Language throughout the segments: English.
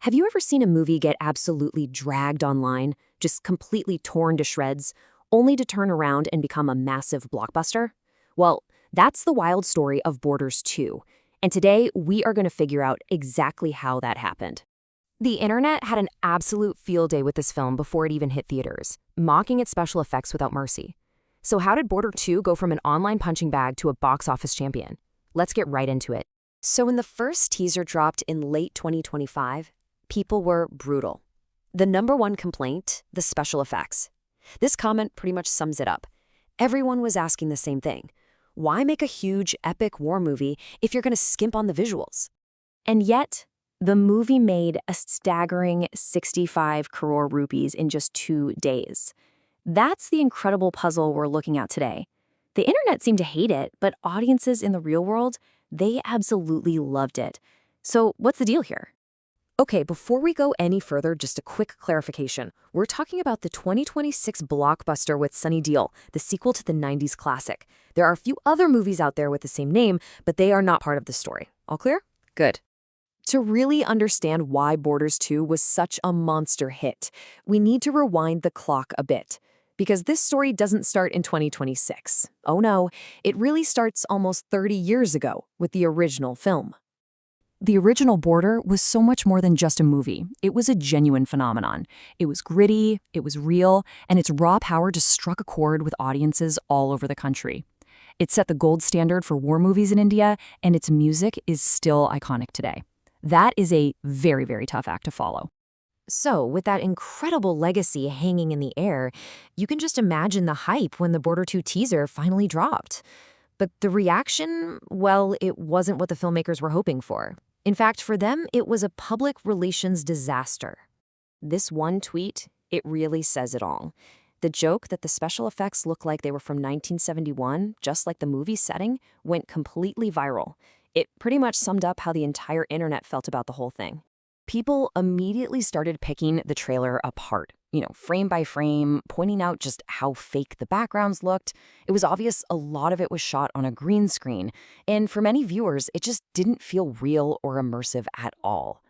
Have you ever seen a movie get absolutely dragged online, just completely torn to shreds, only to turn around and become a massive blockbuster? Well, that's the wild story of Borders 2, and today we are going to figure out exactly how that happened. The internet had an absolute field day with this film before it even hit theaters, mocking its special effects without mercy. So how did Border 2 go from an online punching bag to a box office champion? Let's get right into it. So when the first teaser dropped in late 2025, people were brutal. The number one complaint, the special effects. This comment pretty much sums it up. Everyone was asking the same thing. Why make a huge, epic war movie if you're going to skimp on the visuals? And yet, the movie made a staggering 65 crore rupees in just 2 days. That's the incredible puzzle we're looking at today. The internet seemed to hate it, but audiences in the real world, they absolutely loved it. So what's the deal here? Okay, before we go any further, just a quick clarification. We're talking about the 2026 blockbuster with Sunny Deol, the sequel to the 90s classic. There are a few other movies out there with the same name, but they are not part of the story. All clear? Good. To really understand why Borders 2 was such a monster hit, we need to rewind the clock a bit. Because this story doesn't start in 2026. Oh no, it really starts almost 30 years ago with the original film. The original Border was so much more than just a movie. It was a genuine phenomenon. It was gritty, it was real, and its raw power just struck a chord with audiences all over the country. It set the gold standard for war movies in India, and its music is still iconic today. That is a very, very tough act to follow. So, with that incredible legacy hanging in the air, you can just imagine the hype when the Border 2 teaser finally dropped. But the reaction, well, it wasn't what the filmmakers were hoping for. In fact, for them, it was a public relations disaster. This one tweet, it really says it all. The joke that the special effects look like they were from 1971, just like the movie setting, went completely viral. It pretty much summed up how the entire internet felt about the whole thing. People immediately started picking the trailer apart, frame by frame, pointing out just how fake the backgrounds looked. It was obvious a lot of it was shot on a green screen, and for many viewers, it just didn't feel real or immersive at all.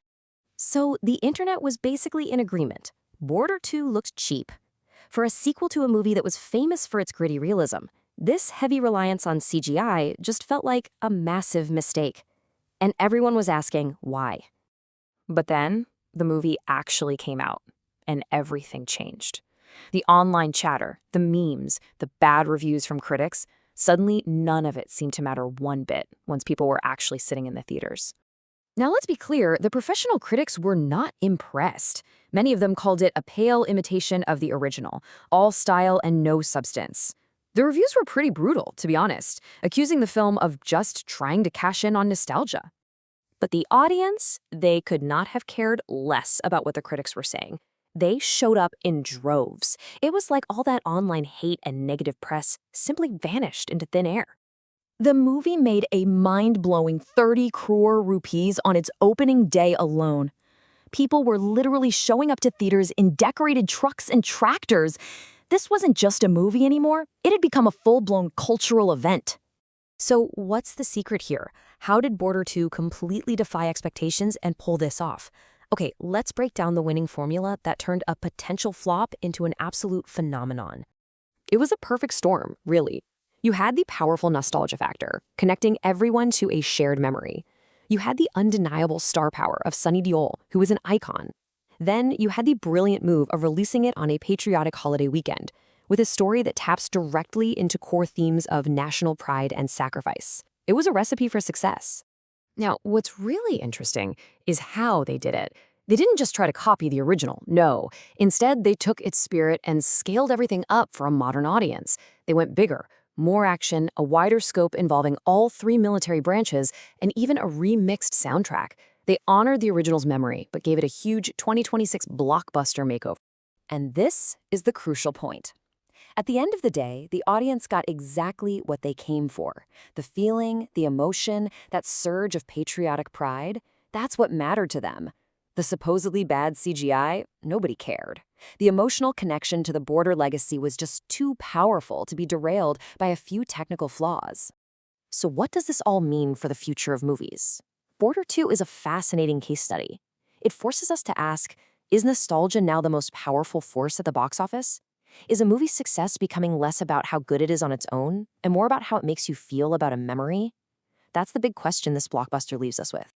So the internet was basically in agreement. Border 2 looked cheap. For a sequel to a movie that was famous for its gritty realism, this heavy reliance on CGI just felt like a massive mistake. And everyone was asking why. But then, the movie actually came out, and everything changed. The online chatter, the memes, the bad reviews from critics, suddenly none of it seemed to matter one bit once people were actually sitting in the theaters. Now let's be clear, the professional critics were not impressed. Many of them called it a pale imitation of the original, all style and no substance. The reviews were pretty brutal, to be honest, accusing the film of just trying to cash in on nostalgia. But the audience, they could not have cared less about what the critics were saying. They showed up in droves. It was like all that online hate and negative press simply vanished into thin air. The movie made a mind-blowing 30 crore rupees on its opening day alone. People were literally showing up to theaters in decorated trucks and tractors. This wasn't just a movie anymore. It had become a full-blown cultural event. So what's the secret here? How did Border 2 completely defy expectations and pull this off? Okay, let's break down the winning formula that turned a potential flop into an absolute phenomenon. It was a perfect storm, really. You had the powerful nostalgia factor, connecting everyone to a shared memory. You had the undeniable star power of Sunny Deol, who was an icon. Then you had the brilliant move of releasing it on a patriotic holiday weekend, with a story that taps directly into core themes of national pride and sacrifice. It was a recipe for success. Now, what's really interesting is how they did it. They didn't just try to copy the original, no. Instead, they took its spirit and scaled everything up for a modern audience. They went bigger, more action, a wider scope involving all 3 military branches, and even a remixed soundtrack. They honored the original's memory, but gave it a huge 2026 blockbuster makeover. And this is the crucial point. At the end of the day, the audience got exactly what they came for. The feeling, the emotion, that surge of patriotic pride, that's what mattered to them. The supposedly bad CGI, nobody cared. The emotional connection to the Border legacy was just too powerful to be derailed by a few technical flaws. So what does this all mean for the future of movies? Border 2 is a fascinating case study. It forces us to ask, is nostalgia now the most powerful force at the box office? Is a movie's success becoming less about how good it is on its own and more about how it makes you feel about a memory? That's the big question this blockbuster leaves us with.